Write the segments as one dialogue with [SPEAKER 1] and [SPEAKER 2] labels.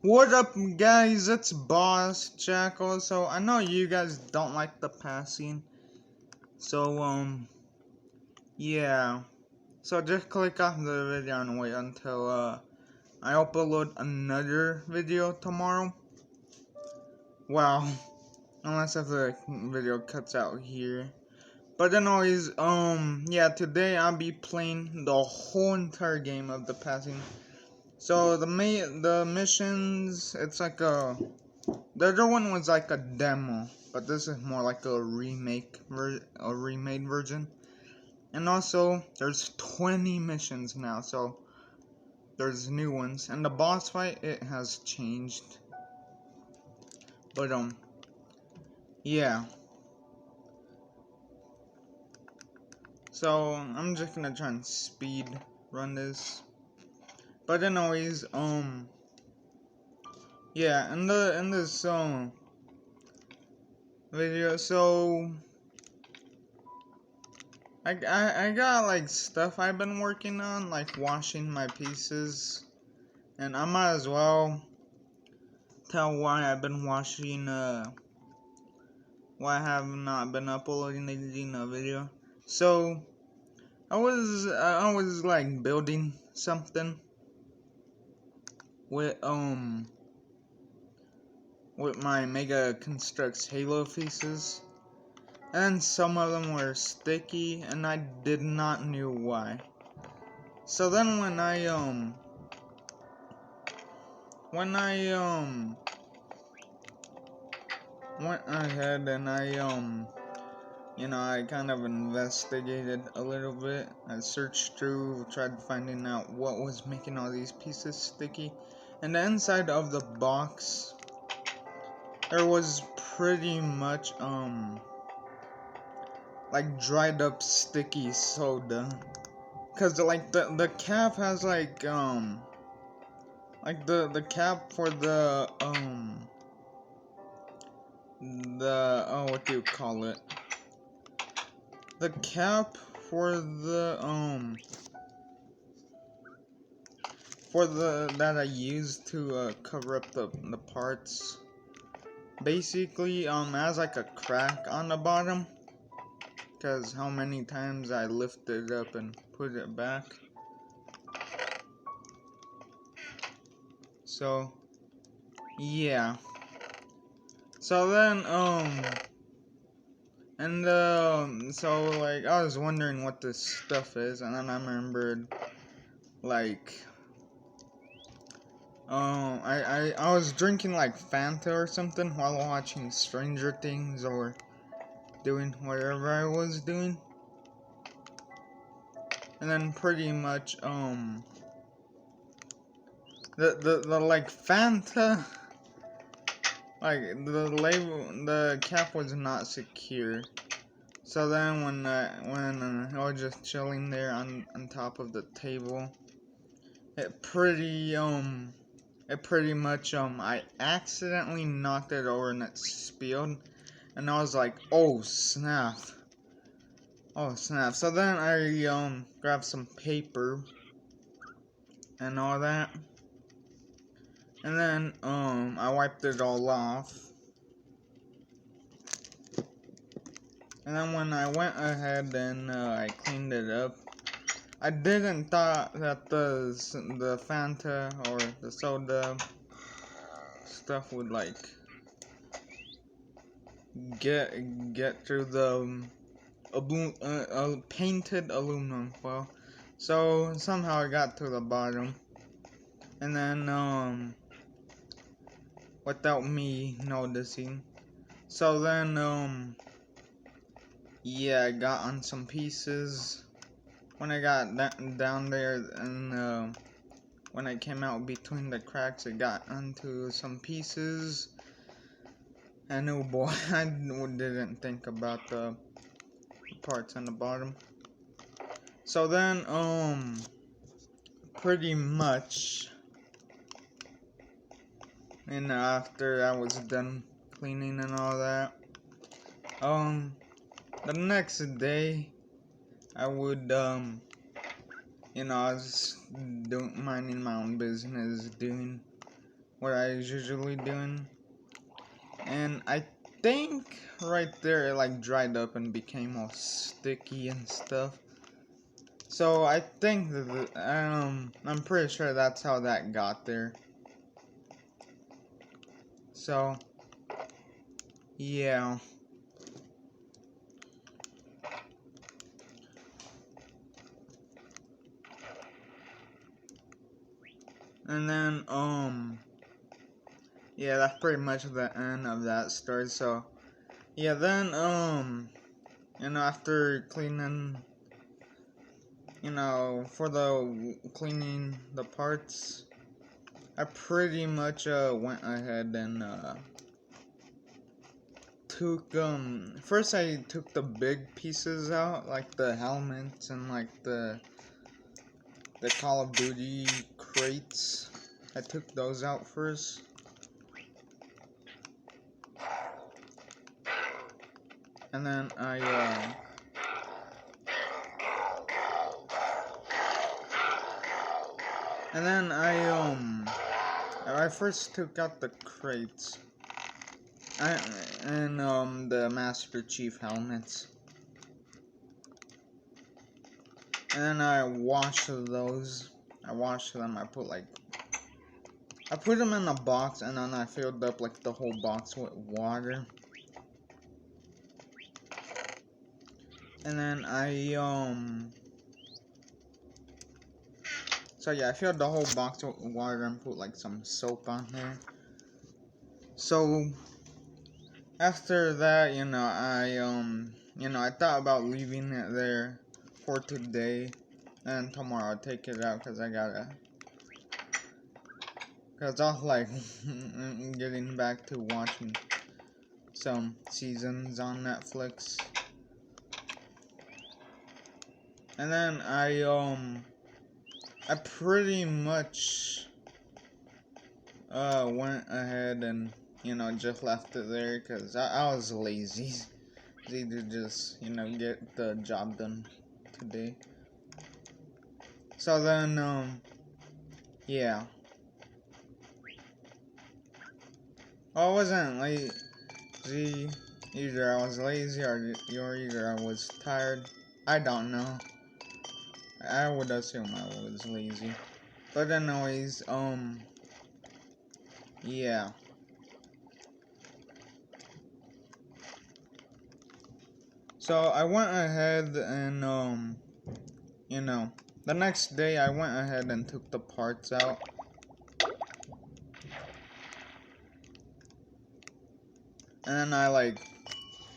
[SPEAKER 1] What up, guys? It's Boss Jackal. So I know you guys don't like the passing. So yeah. So just click off the video and wait until I upload another video tomorrow. Well, unless if the video cuts out here. But anyways, yeah, today I'll be playing the whole entire game of the passing. So the missions, it's like the other one was like a demo, but this is more like a remade version. And also, there's 20 missions now, so there's new ones. And the boss fight, it has changed. But yeah. So I'm just gonna try and speed run this. But anyways, yeah, in this video, so I got like stuff I've been working on, like washing my pieces, and I might as well tell why I've been washing why I have not been uploading a video. So I was like building something with my Mega Construx Halo pieces, and some of them were sticky, and I did not knew why. So then when I went ahead and I kind of investigated a little bit. I searched through, tried finding out what was making all these pieces sticky. And the inside of the box, there was pretty much like dried up sticky soda. Cause like the cap has like the cap for the what do you call it? The cap for the that I used to cover up the parts basically has like a crack on the bottom, because how many times I lifted it up and put it back. So yeah, so then so like I was wondering what this stuff is, and then I remembered like I was drinking like Fanta or something while watching Stranger Things or doing whatever I was doing. And then pretty much the like Fanta, like the label, the cap was not secure. So then when I was just chilling there on top of the table, it pretty much I accidentally knocked it over and it spilled, and I was like, oh snap. Oh snap. So then I grabbed some paper and all that. And then I wiped it all off. And then when I went ahead and I cleaned it up, I didn't thought that the Fanta or the soda stuff would like get through the painted aluminum foil. So somehow I got to the bottom, and then without me noticing. So then yeah, I got on some pieces. When I got down there, and when I came out between the cracks, it got onto some pieces. And oh boy, I didn't think about the parts on the bottom. So then, pretty much, and after I was done cleaning and all that, the next day, I would, I was minding my own business, doing what I was usually doing. And I think right there it like dried up and became all sticky and stuff. So I think that I'm pretty sure that's how that got there. So yeah. And then yeah, that's pretty much the end of that story. So yeah, then you know, after cleaning, you know, for the cleaning the parts, I pretty much went ahead and took first I took the big pieces out, like the helmets and like the Call of Duty crates. I took those out first. And then I first took out the crates. And the Master Chief helmets. And then I washed those. I washed them. I put them in a box, and then I filled up like the whole box with water. And then so yeah, I filled the whole box with water and put like some soap on there. So after that, you know, I thought about leaving it there for today, and tomorrow I'll take it out because I was like getting back to watching some seasons on Netflix. And then I pretty much went ahead and, you know, just left it there because I was lazy. Either just, you know, get the job done today. So then yeah. I wasn't lazy. Either I was lazy or either I was tired. I don't know. I would assume I was lazy. But anyways, yeah. So I went ahead and you know, the next day I went ahead and took the parts out. And then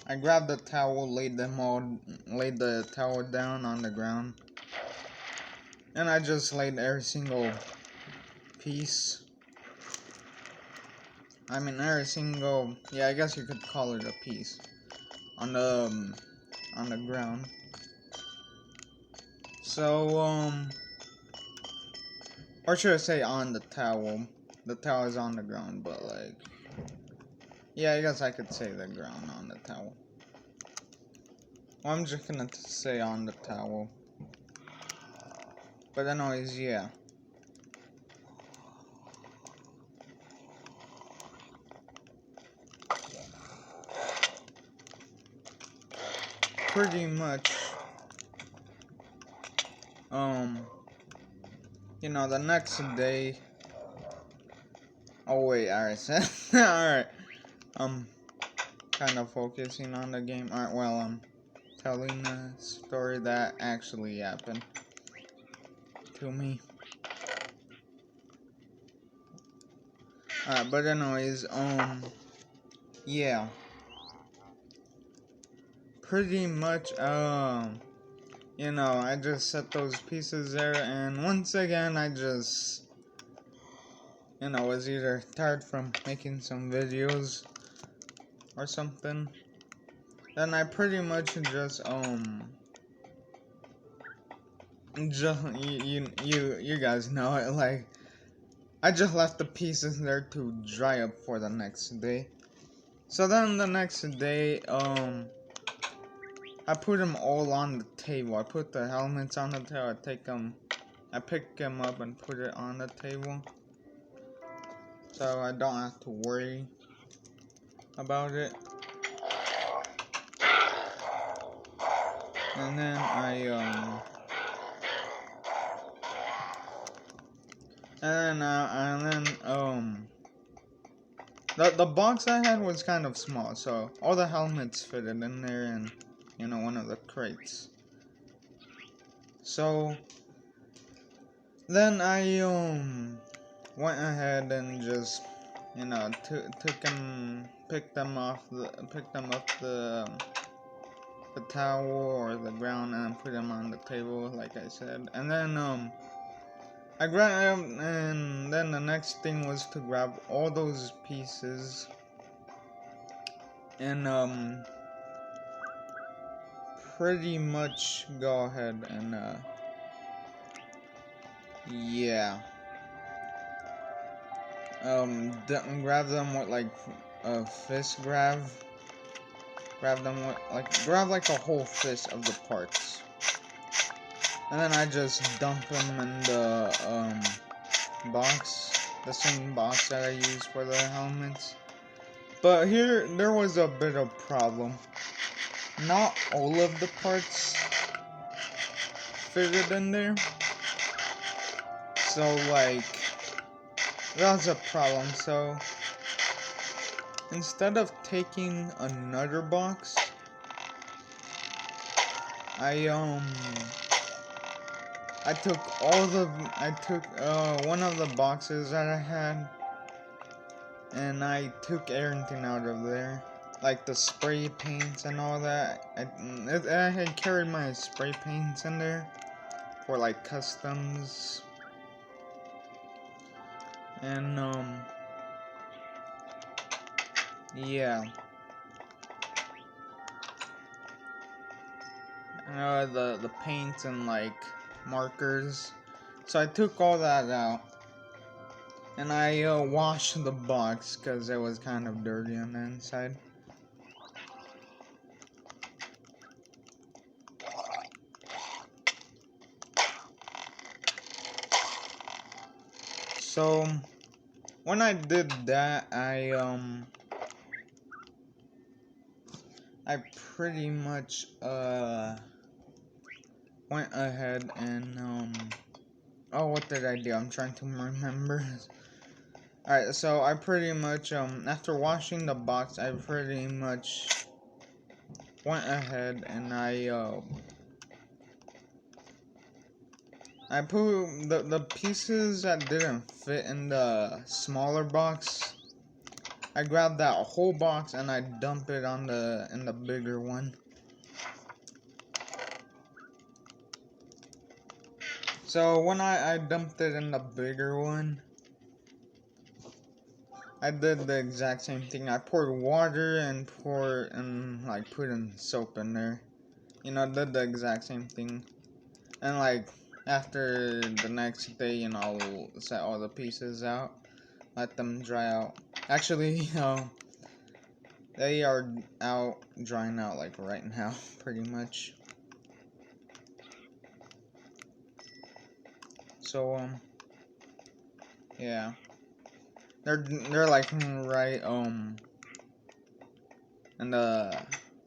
[SPEAKER 1] I grabbed the towel, laid the towel down on the ground. And I just laid every single piece. I mean every single, yeah, I guess you could call it a piece. On the ground. So or should I say on the towel? The towel is on the ground, but like, yeah, I guess I could say the ground on the towel. Well, I'm just gonna say on the towel. But anyways, yeah. Pretty much, you know, the next day. Oh wait, alright, alright. Kind of focusing on the game. Alright, well, I'm telling a story that actually happened to me. Alright, but anyways, yeah. Pretty much, you know, I just set those pieces there, and once again, I just, you know, was either tired from making some videos or something. Then I pretty much just you guys know it, like, I just left the pieces there to dry up for the next day. So then the next day, I put them all on the table. I put the helmets on the table. I pick them up and put it on the table. so I don't have to worry about it. And then the box I had was kind of small, so all the helmets fitted in there, and one of the crates. So then I went ahead and just picked them up the towel or the ground and put them on the table, like I said. And then I grabbed, and then the next thing was to grab all those pieces and pretty much go ahead and yeah, grab them with like a fist grab. Grab them with grab like a whole fist of the parts, and then I just dump them in the box, the same box that I use for the helmets. But there was a bit of problem. Not all of the parts fitted in there, so like that was a problem. So instead of taking another box, I took one of the boxes that I had, and I took everything out of there, like the spray paints and all that. I had carried my spray paints in there for like customs, and yeah, the paints and like markers. So I took all that out, and I washed the box because it was kind of dirty on the inside. So when I did that, I pretty much went ahead and oh, what did I do? I'm trying to remember. Alright, so I pretty much after washing the box, I pretty much went ahead and I put the pieces that didn't fit in the smaller box. I grabbed that whole box and I dumped it in the bigger one. So when I dumped it in the bigger one, I did the exact same thing. I poured water and put in soap in there. Did the exact same thing. And like after the next day, I'll set all the pieces out, let them dry out. Actually, they are out, drying out like right now, pretty much. So yeah, they're like right and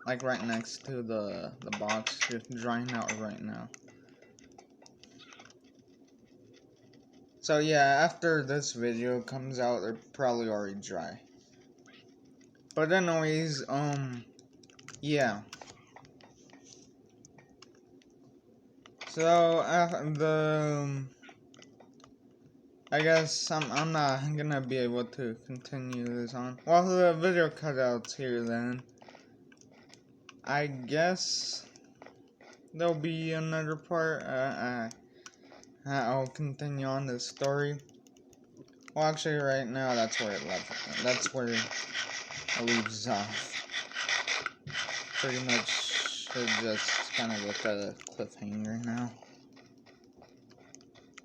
[SPEAKER 1] like right next to the box, just drying out right now. So yeah, after this video comes out, they're probably already dry. But anyways, yeah. So I guess I'm not gonna be able to continue this on. Well, the video cutouts here then. I guess there'll be another part. I'll continue on this story. Well, actually, right now that's where it left. That's where it leaves off. Pretty much, should just kind of look at a cliffhanger now.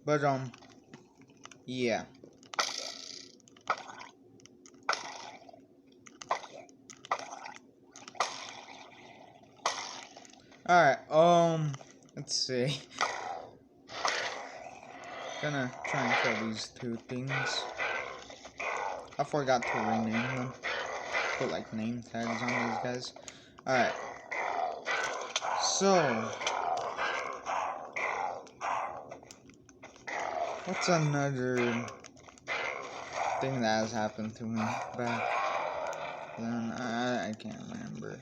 [SPEAKER 1] But yeah. Alright, let's see. Gonna try and kill these two things. I forgot to rename them. Put like name tags on these guys. Alright. So, what's another thing that has happened to me back then? I can't remember.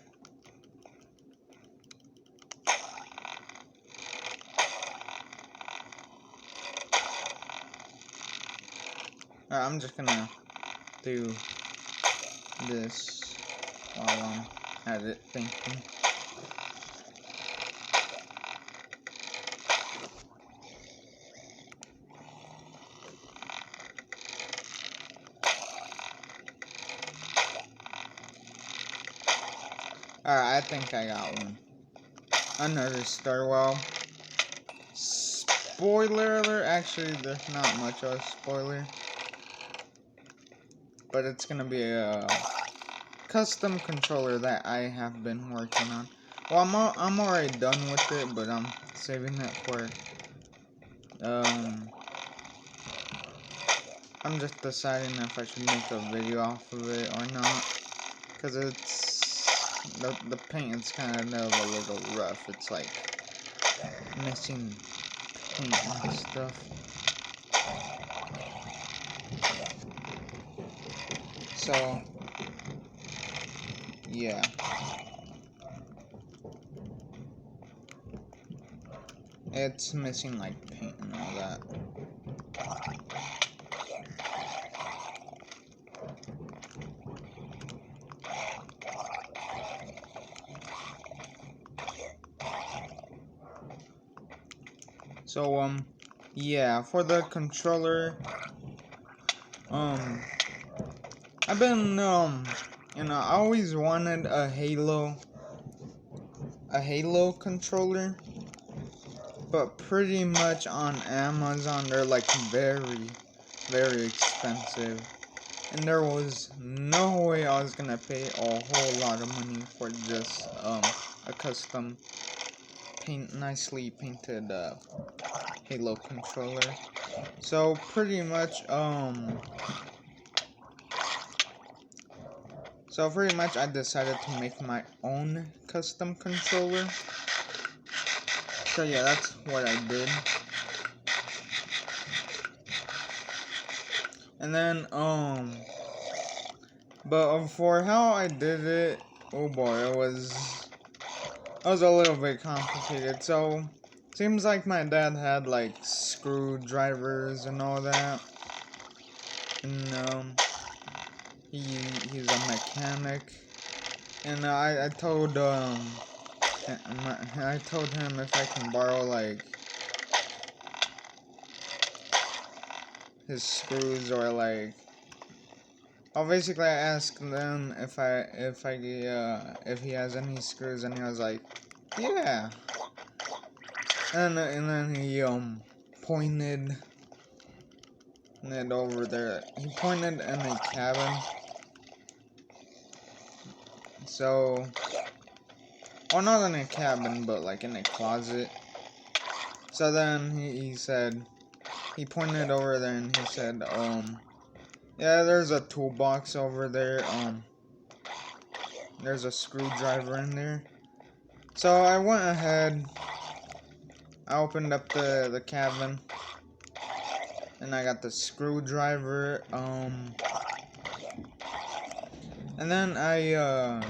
[SPEAKER 1] Alright, I'm just gonna do this while I'm at it thinking. Alright, I think I got one. Another stairwell. Spoiler alert, actually there's not much of a spoiler. But it's gonna be a custom controller that I have been working on. Well, I'm already done with it, but I'm saving it for I'm just deciding if I should make a video off of it or not, because it's the paint is kind of a little rough. It's like missing paint and stuff. So yeah. It's missing like paint and all that. So yeah, for the controller, I've been you know, I always wanted a Halo controller, but pretty much on Amazon they're like very expensive, and there was no way I was gonna pay a whole lot of money for just a custom nicely painted Halo controller. So pretty much I decided to make my own custom controller. So yeah, that's what I did. And then but for how I did it, oh boy, it was a little bit complicated. So seems like my dad had like screwdrivers and all that. And he's a mechanic. And I told I told him if I can borrow like his screws, or like, well, basically I asked them if he has any screws, and he was like, yeah. And then he pointed it over there. He pointed in a cabin. So, well, not in a cabin, but like in a closet. So then he said, he pointed over there and he said, yeah, there's a toolbox over there. There's a screwdriver in there. So I went ahead, I opened up the cabin, and I got the screwdriver, and then I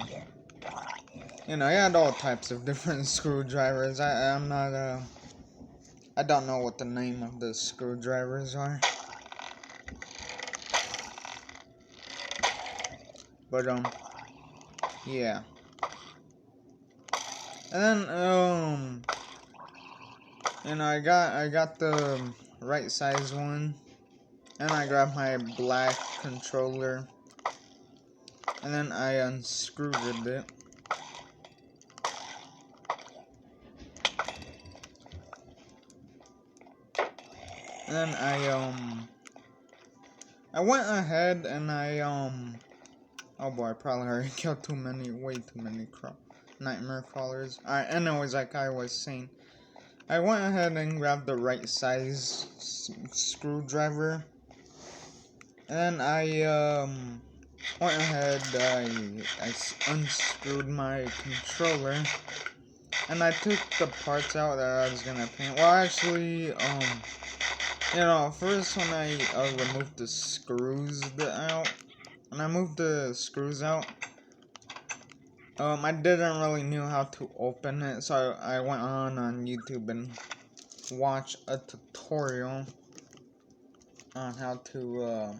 [SPEAKER 1] you know, I had all types of different screwdrivers. I don't know what the name of the screwdrivers are. But, yeah. And then, you know, I got the right size one, and I grabbed my black controller, and then I unscrewed it. And then I went ahead and oh boy, I probably already killed way too many nightmare crawlers. Alright, anyways, like I was saying, I went ahead and grabbed the right size screwdriver, And then I went ahead, I unscrewed my controller, and I took the parts out that I was gonna paint. Well, actually, you know, first when I removed the screws out, when I moved the screws out, I didn't really knew how to open it, so I went on YouTube and watched a tutorial on how to,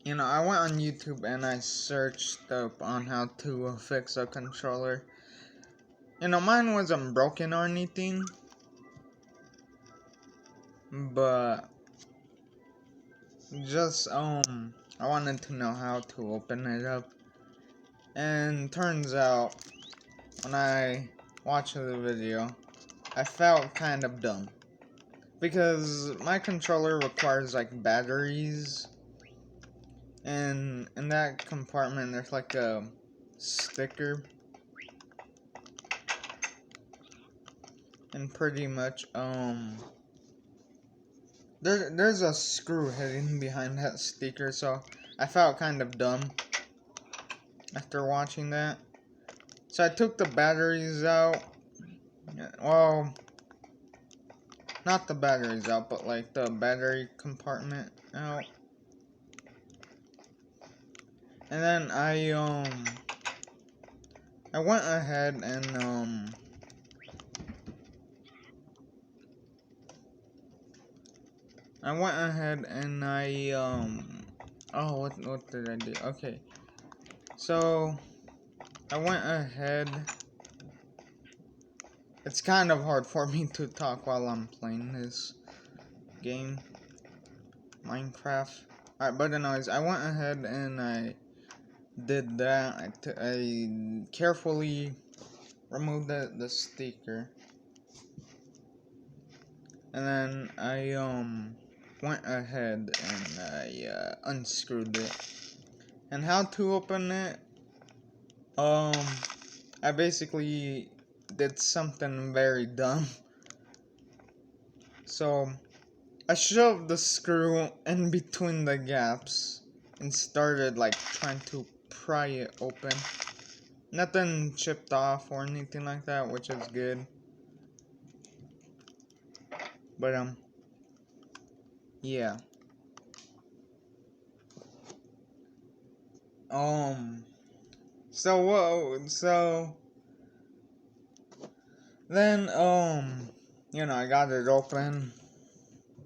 [SPEAKER 1] you know, I went on YouTube and I searched up on how to fix a controller. You know, mine wasn't broken or anything, but just, I wanted to know how to open it up. And turns out, when I watched the video, I felt kind of dumb. Because my controller requires, like, batteries. And in that compartment, there's, like, a sticker. And pretty much, there's a screw hidden behind that sticker, so I felt kind of dumb after watching that. So I took the batteries out. Well, not the batteries out, but like the battery compartment out. And then I went ahead and oh, what did I do? Okay. So I went ahead. It's kind of hard for me to talk while I'm playing this game, Minecraft. Alright, but anyways, I went ahead and I did that. I carefully removed the sticker. And then I went ahead and I unscrewed it. And how to open it? I basically did something very dumb. So I shoved the screw in between the gaps and started like trying to pry it open. Nothing chipped off or anything like that, which is good. But yeah. So then you know, I got it open.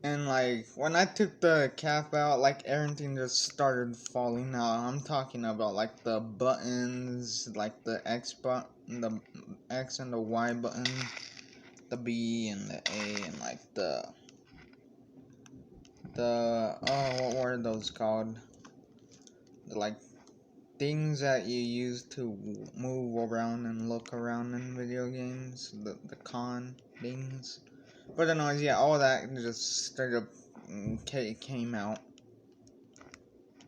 [SPEAKER 1] And like when I took the cap out, like everything just started falling out. I'm talking about like the buttons, like the the X and the Y button, the B and the A, and like the oh, what were those called? The like things that you use to move around and look around in video games, the con things. But anyways, yeah, all that just straight up came out.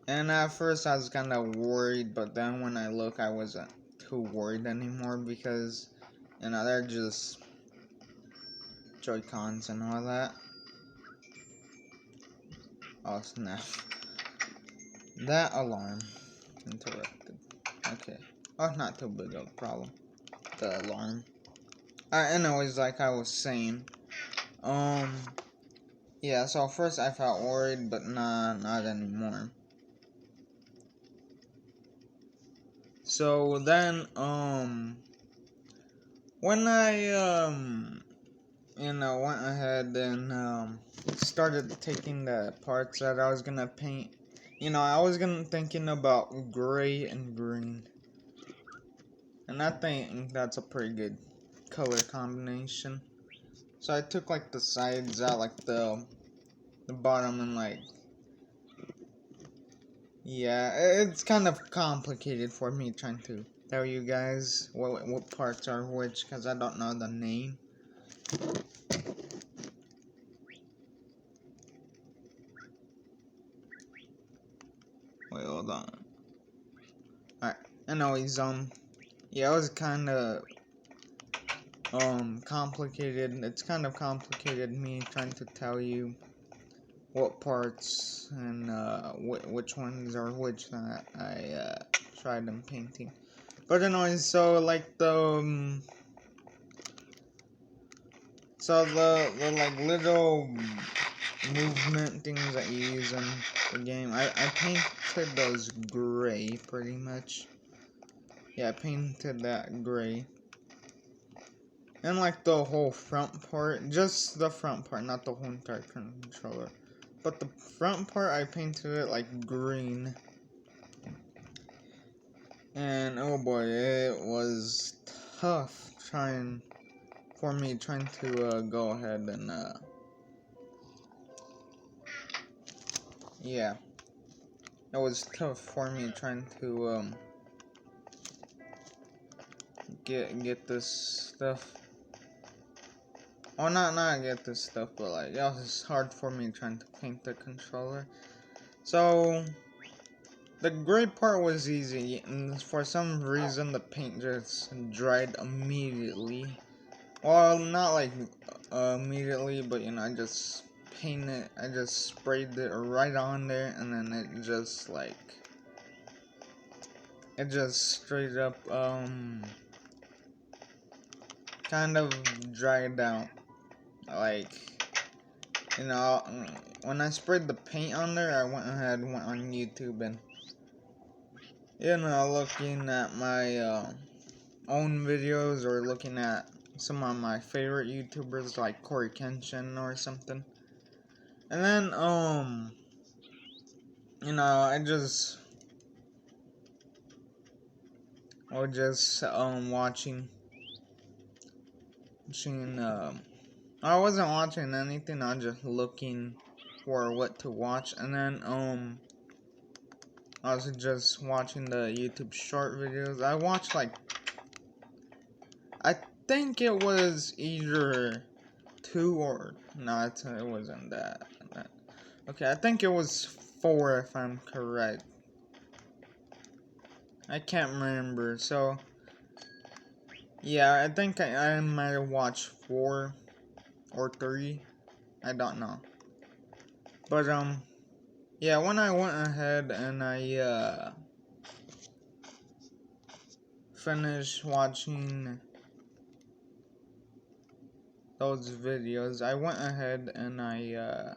[SPEAKER 1] And at first I was kind of worried, but then when I look, I wasn't too worried anymore because, you know, they're just Joy-Cons and all that. Oh snap. That alarm interrupted. Okay. Oh, not too big of a problem. The alarm. Anyways, like I was saying, yeah, so first I felt worried, but nah, not anymore. So then, when I, you know, went ahead and, started taking the parts that I was gonna paint, you know, I was thinking about gray and green. And I think that's a pretty good color combination. So I took, like, the sides out, like, the bottom and, like, yeah, it's kind of complicated for me trying to tell you guys what parts are which, because I don't know the name. Wait, hold on. Alright, anyways, yeah, it was kind of complicated. It's kind of complicated me trying to tell you what parts and which ones are which that I tried in painting. But anyways, so like the like little movement things that you use in the game, I painted those gray pretty much. Yeah, I painted that gray. And like the whole front part, just the front part, not the whole entire controller. But the front part, I painted it like green. And oh boy, it was tough trying to go ahead and yeah, it was tough for me trying to get this stuff. Oh, not get this stuff, but like it was hard for me trying to paint the controller. So the gray part was easy, and for some reason the paint just dried immediately. Well, not like immediately, but you know, I just sprayed it right on there, and then it just straight up kind of dried out. Like, you know, when I sprayed the paint on there, I went on YouTube and, you know, looking at my own videos or looking at some of my favorite YouTubers like Corey Kenshin or something. And then, you know, I was just watching, I wasn't watching anything, I was just looking for what to watch, and then, I was just watching the YouTube short videos. I watched like, I think it was either 2 or, no, it wasn't that. Okay, I think it was 4 if I'm correct. I can't remember, so, yeah, I think I might have watched 4 or 3, I don't know. But, yeah, when I went ahead and I, finished watching those videos, I went ahead and I,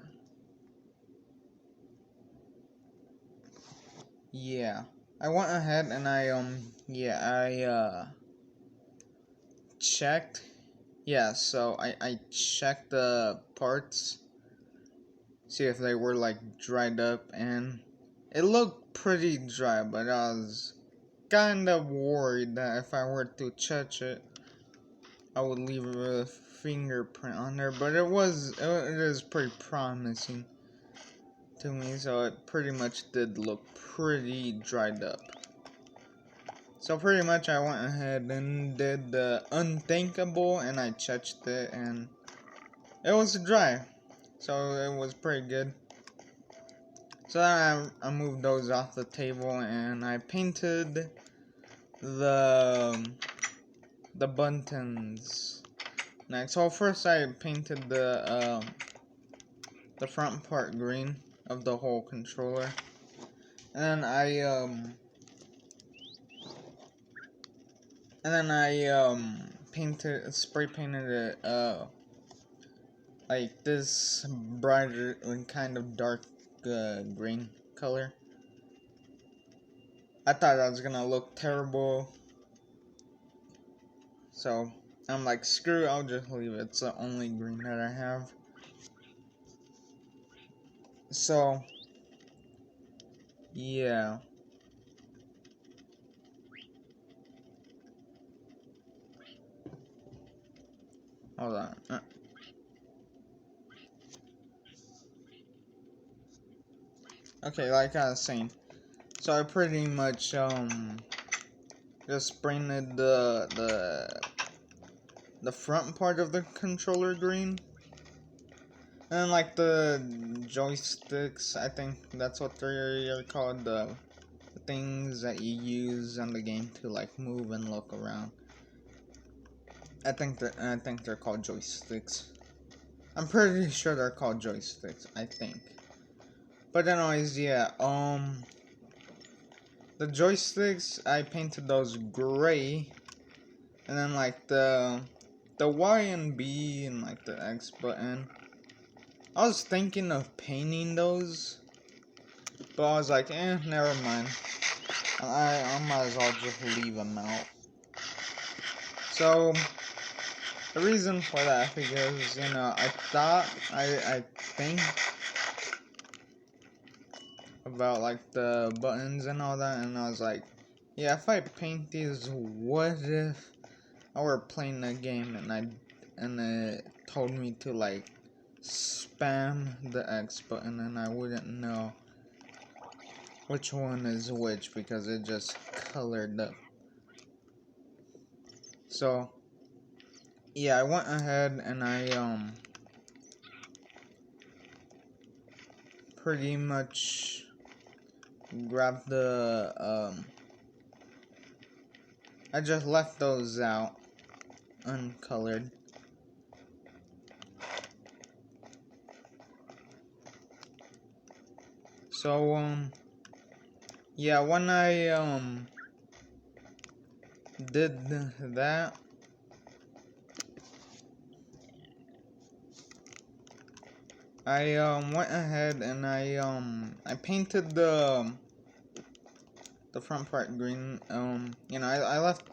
[SPEAKER 1] yeah, I went ahead and I checked, yeah, so I checked the parts, see if they were like dried up, and it looked pretty dry, but I was kind of worried that if I were to touch it, I would leave a fingerprint on there, but it is pretty promising to me, so it pretty much did look pretty dried up. So pretty much I went ahead and did the unthinkable, and I touched it, and it was dry, so it was pretty good. So then I moved those off the table, and I painted the buttons next. So first I painted the front part green of the whole controller, and then I spray painted it like this brighter and kind of dark green color. I thought that was gonna look terrible, so I'm like, screw it, I'll just leave it. It's the only green that I have. So yeah. Hold on. Okay, like I was saying, so I pretty much just painted the front part of the controller green, and like the joysticks, I think that's what they're called, the things that you use in the game to like move and look around. I think they're called joysticks. I'm pretty sure they're called joysticks, I think. But anyways, yeah, the joysticks, I painted those gray, and then like the Y and B and like the X button, I was thinking of painting those, but I was like, never mind. I might as well just leave them out. So the reason for that, because I thought I think about like the buttons and all that, and I was like, yeah, if I paint these, what if I were playing a game and it told me to like spam the X button and I wouldn't know which one is which because it just colored up. So yeah, I went ahead and I pretty much grabbed the I just left those out uncolored. So yeah, when I did that, I went ahead and I painted the front part green. I left